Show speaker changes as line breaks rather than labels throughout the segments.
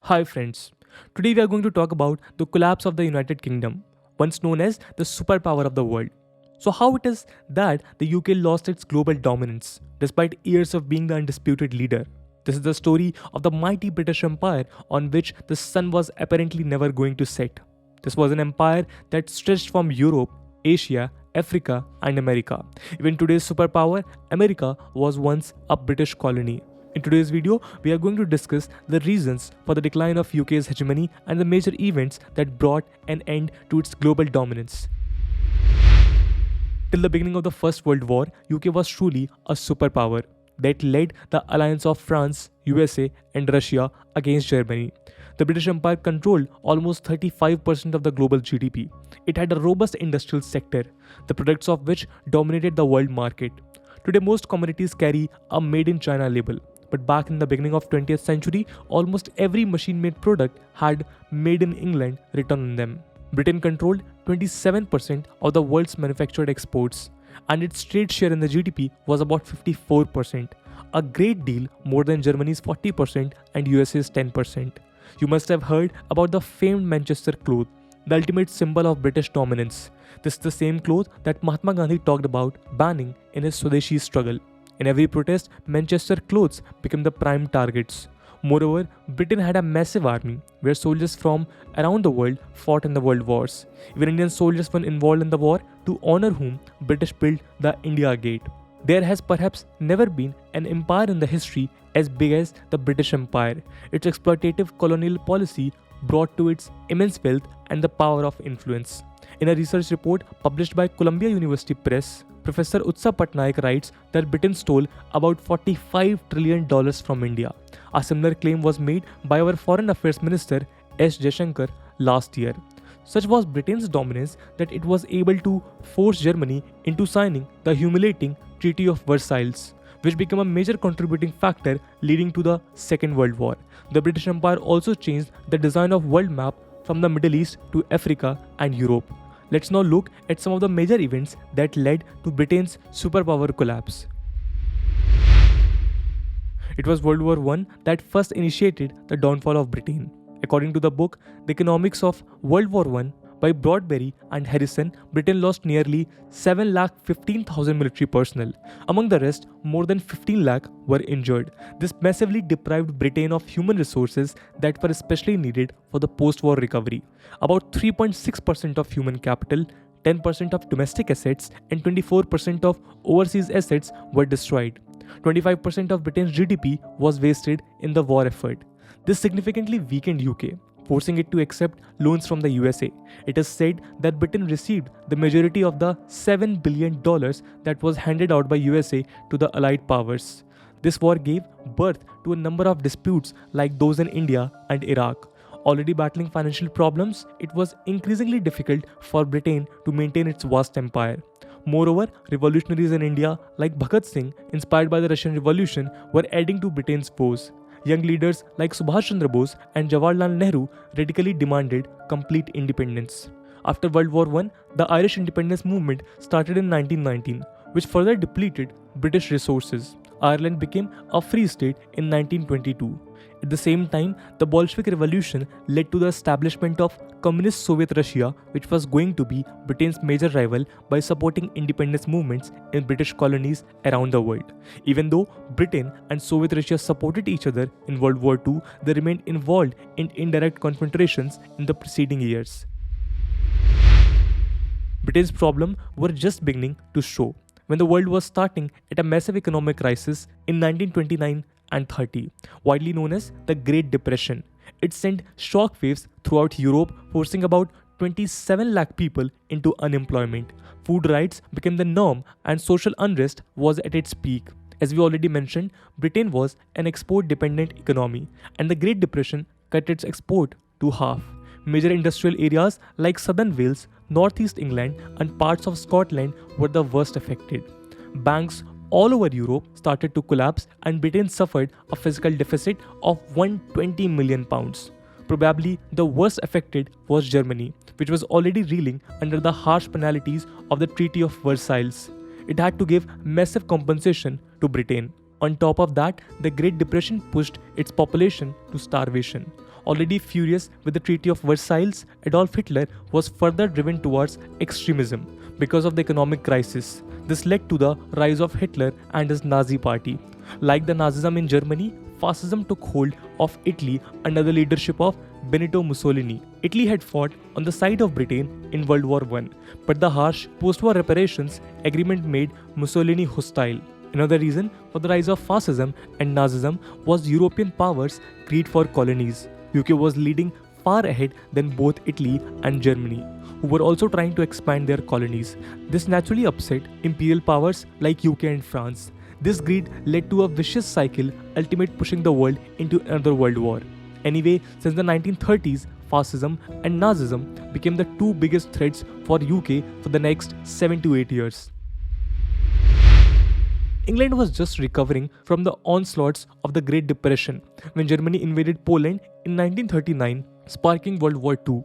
Hi friends, today we are going to talk about the collapse of the United Kingdom, once known as the superpower of the world. So how it is that the UK lost its global dominance, despite years of being the undisputed leader. This is the story of the mighty British Empire on which the sun was apparently never going to set. This was an empire that stretched from Europe, Asia, Africa, and America. Even today's superpower, America, was once a British colony. In today's video, we are going to discuss the reasons for the decline of UK's hegemony and the major events that brought an end to its global dominance. Till the beginning of the First World War, UK was truly a superpower that led the alliance of France, USA, and Russia against Germany. The British Empire controlled almost 35% of the global GDP. It had a robust industrial sector, the products of which dominated the world market. Today, most commodities carry a Made in China label. But back in the beginning of 20th century, almost every machine-made product had Made in England written on them. Britain controlled 27% of the world's manufactured exports, and its trade share in the GDP was about 54%, a great deal more than Germany's 40% and USA's 10%. You must have heard about the famed Manchester cloth, the ultimate symbol of British dominance. This is the same cloth that Mahatma Gandhi talked about banning in his Swadeshi struggle. In every protest, Manchester clothes became the prime targets. Moreover, Britain had a massive army where soldiers from around the world fought in the world wars. Even Indian soldiers were involved in the war, to honor whom British built the India Gate. There has perhaps never been an empire in the history as big as the British Empire. Its exploitative colonial policy brought to its immense wealth and the power of influence. In a research report published by Columbia University Press, Professor Utsa Patnaik writes that Britain stole about $45 trillion from India. A similar claim was made by our Foreign Affairs Minister S. Jaishankar last year. Such was Britain's dominance that it was able to force Germany into signing the humiliating Treaty of Versailles, which became a major contributing factor leading to the Second World War. The British Empire also changed the design of world map from the Middle East to Africa and Europe. Let's now look at some of the major events that led to Britain's superpower collapse. It was World War I that first initiated the downfall of Britain. According to the book The Economics of World War I by Broadberry and Harrison, Britain lost nearly 7,15,000 military personnel. Among the rest, more than 15 lakh were injured. This massively deprived Britain of human resources that were especially needed for the post-war recovery. About 3.6% of human capital, 10% of domestic assets, and 24% of overseas assets were destroyed. 25% of Britain's GDP was wasted in the war effort. This significantly weakened UK, forcing it to accept loans from the USA. It is said that Britain received the majority of the $7 billion that was handed out by USA to the Allied powers. This war gave birth to a number of disputes like those in India and Iraq. Already battling financial problems, it was increasingly difficult for Britain to maintain its vast empire. Moreover, revolutionaries in India like Bhagat Singh, inspired by the Russian Revolution, were adding to Britain's woes. Young leaders like Subhash Chandra Bose and Jawaharlal Nehru radically demanded complete independence. After World War I, the Irish independence movement started in 1919, which further depleted British resources. Ireland became a free state in 1922. At the same time, the Bolshevik Revolution led to the establishment of Communist Soviet Russia, which was going to be Britain's major rival by supporting independence movements in British colonies around the world. Even though Britain and Soviet Russia supported each other in World War II, they remained involved in indirect confrontations in the preceding years. Britain's problems were just beginning to show when the world was starting at a massive economic crisis in 1929 and 30, widely known as the Great Depression. It sent shockwaves throughout Europe, forcing about 27 lakh people into unemployment. Food riots became the norm and social unrest was at its peak. As we already mentioned, Britain was an export-dependent economy, and the Great Depression cut its export to half. Major industrial areas like southern Wales, northeast England, and parts of Scotland were the worst affected. Banks all over Europe started to collapse, and Britain suffered a fiscal deficit of £120 million. Probably the worst affected was Germany, which was already reeling under the harsh penalties of the Treaty of Versailles. It had to give massive compensation to Britain. On top of that, the Great Depression pushed its population to starvation. Already furious with the Treaty of Versailles, Adolf Hitler was further driven towards extremism because of the economic crisis. This led to the rise of Hitler and his Nazi party. Like the Nazism in Germany, fascism took hold of Italy under the leadership of Benito Mussolini. Italy had fought on the side of Britain in World War I, but the harsh post-war reparations agreement made Mussolini hostile. Another reason for the rise of fascism and Nazism was European powers' greed for colonies. UK was leading far ahead than both Italy and Germany, who were also trying to expand their colonies. This naturally upset imperial powers like UK and France. This greed led to a vicious cycle, ultimately pushing the world into another world war. Anyway, since the 1930s, fascism and Nazism became the two biggest threats for UK for the next 7 to 8 years. England was just recovering from the onslaughts of the Great Depression when Germany invaded Poland in 1939, sparking World War II.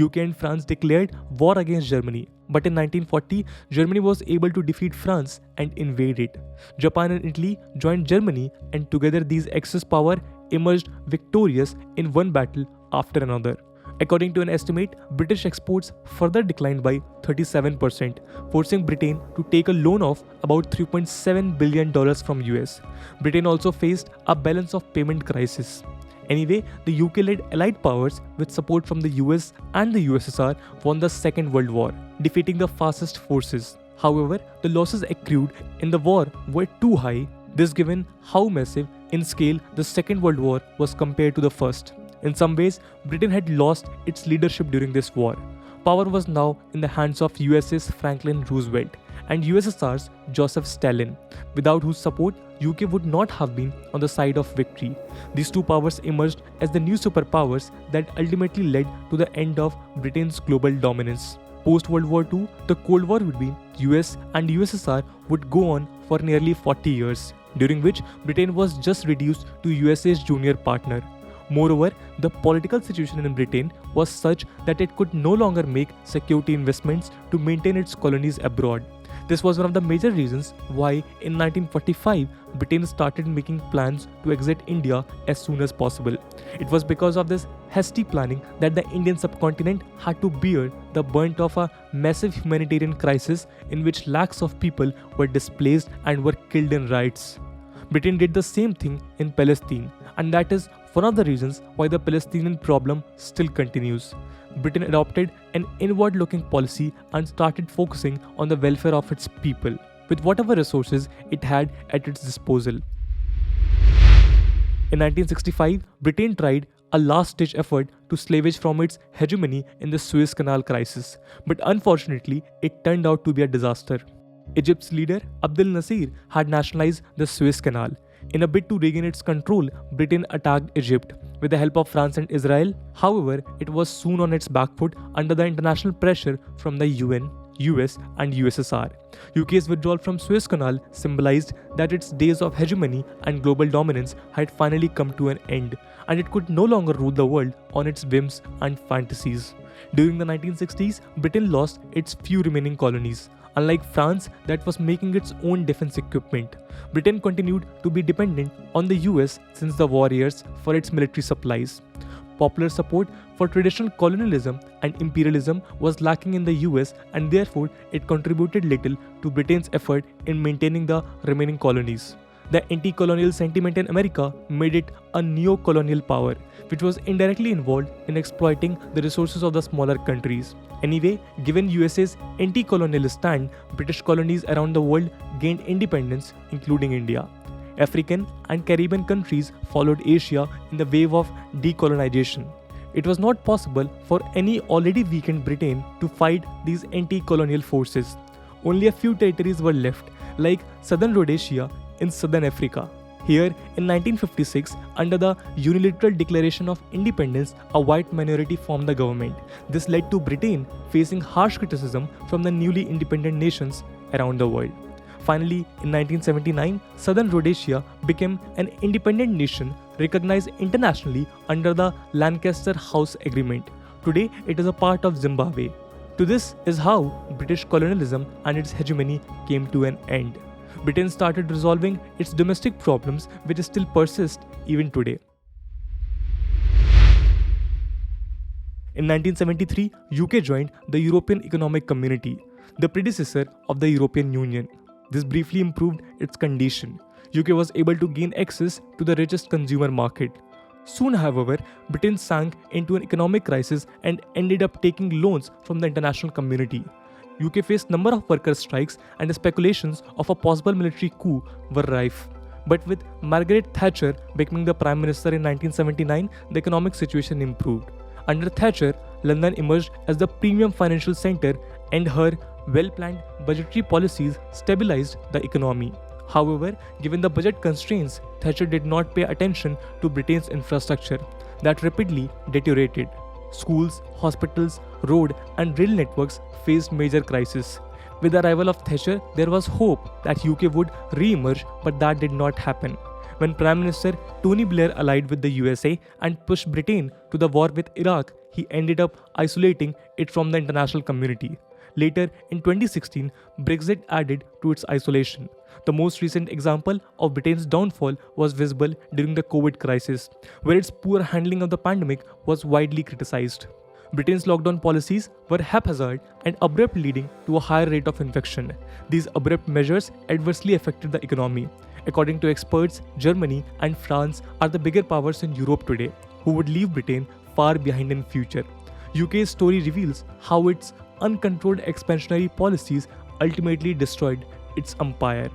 UK and France declared war against Germany, but in 1940, Germany was able to defeat France and invade it. Japan and Italy joined Germany, and together these Axis powers emerged victorious in one battle after another. According to an estimate, British exports further declined by 37%, forcing Britain to take a loan of about $3.7 billion from US. Britain also faced a balance of payment crisis. Anyway, the UK-led Allied powers, with support from the US and the USSR, won the Second World War, defeating the fascist forces. However, the losses accrued in the war were too high, this given how massive in scale the Second World War was compared to the First. In some ways, Britain had lost its leadership during this war. Power was now in the hands of USA's Franklin Roosevelt and USSR's Joseph Stalin, without whose support UK would not have been on the side of victory. These two powers emerged as the new superpowers that ultimately led to the end of Britain's global dominance. Post-World War II, the Cold War between US and USSR would go on for nearly 40 years, during which Britain was just reduced to USA's junior partner. Moreover, the political situation in Britain was such that it could no longer make security investments to maintain its colonies abroad. This was one of the major reasons why in 1945 Britain started making plans to exit India as soon as possible. It was because of this hasty planning that the Indian subcontinent had to bear the brunt of a massive humanitarian crisis in which lakhs of people were displaced and were killed in riots. Britain did the same thing in Palestine, and that is one of the reasons why the Palestinian problem still continues. Britain adopted an inward-looking policy and started focusing on the welfare of its people, with whatever resources it had at its disposal. In 1965, Britain tried a last-ditch effort to salvage from its hegemony in the Suez Canal crisis, but unfortunately, it turned out to be a disaster. Egypt's leader, Abdel Nasser, had nationalized the Suez Canal. In a bid to regain its control, Britain attacked Egypt with the help of France and Israel. However, it was soon on its back foot under the international pressure from the UN, US and USSR. UK's withdrawal from Suez Canal symbolized that its days of hegemony and global dominance had finally come to an end, and it could no longer rule the world on its whims and fantasies. During the 1960s, Britain lost its few remaining colonies. Unlike France, that was making its own defense equipment, Britain continued to be dependent on the US since the war years for its military supplies. Popular support for traditional colonialism and imperialism was lacking in the US, and therefore it contributed little to Britain's effort in maintaining the remaining colonies. The anti-colonial sentiment in America made it a neo-colonial power, which was indirectly involved in exploiting the resources of the smaller countries. Anyway, given USA's anti-colonial stand, British colonies around the world gained independence, including India. African and Caribbean countries followed Asia in the wave of decolonization. It was not possible for any already weakened Britain to fight these anti-colonial forces. Only a few territories were left, like Southern Rhodesia in Southern Africa. Here, in 1956, under the unilateral declaration of independence, a white minority formed the government. This led to Britain facing harsh criticism from the newly independent nations around the world. Finally, in 1979, Southern Rhodesia became an independent nation recognized internationally under the Lancaster House Agreement. Today, it is a part of Zimbabwe. To this is how British colonialism and its hegemony came to an end. Britain started resolving its domestic problems, which still persist even today. In 1973, UK joined the European Economic Community, the predecessor of the European Union. This briefly improved its condition. UK was able to gain access to the richest consumer market. Soon, however, Britain sank into an economic crisis and ended up taking loans from the international community. UK faced number of worker strikes and the speculations of a possible military coup were rife. But with Margaret Thatcher becoming the Prime Minister in 1979, the economic situation improved. Under Thatcher, London emerged as the premium financial centre and her well-planned budgetary policies stabilized the economy. However, given the budget constraints, Thatcher did not pay attention to Britain's infrastructure that rapidly deteriorated. Schools, hospitals, road and rail networks faced major crises. With the arrival of Thatcher, there was hope that UK would re-emerge, but that did not happen. When Prime Minister Tony Blair allied with the USA and pushed Britain to the war with Iraq, he ended up isolating it from the international community. Later, in 2016, Brexit added to its isolation. The most recent example of Britain's downfall was visible during the COVID crisis, where its poor handling of the pandemic was widely criticized. Britain's lockdown policies were haphazard and abrupt, leading to a higher rate of infection. These abrupt measures adversely affected the economy. According to experts, Germany and France are the bigger powers in Europe today, who would leave Britain far behind in future. UK's story reveals how its uncontrolled expansionary policies ultimately destroyed its empire.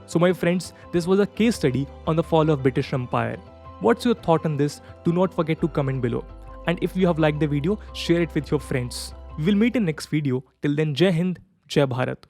So my friends, this was a case study on the fall of British Empire. What's your thought on this? Do not forget to comment below. And if you have liked the video, share it with your friends. We will meet in next video. Till then, Jai Hind, Jai Bharat.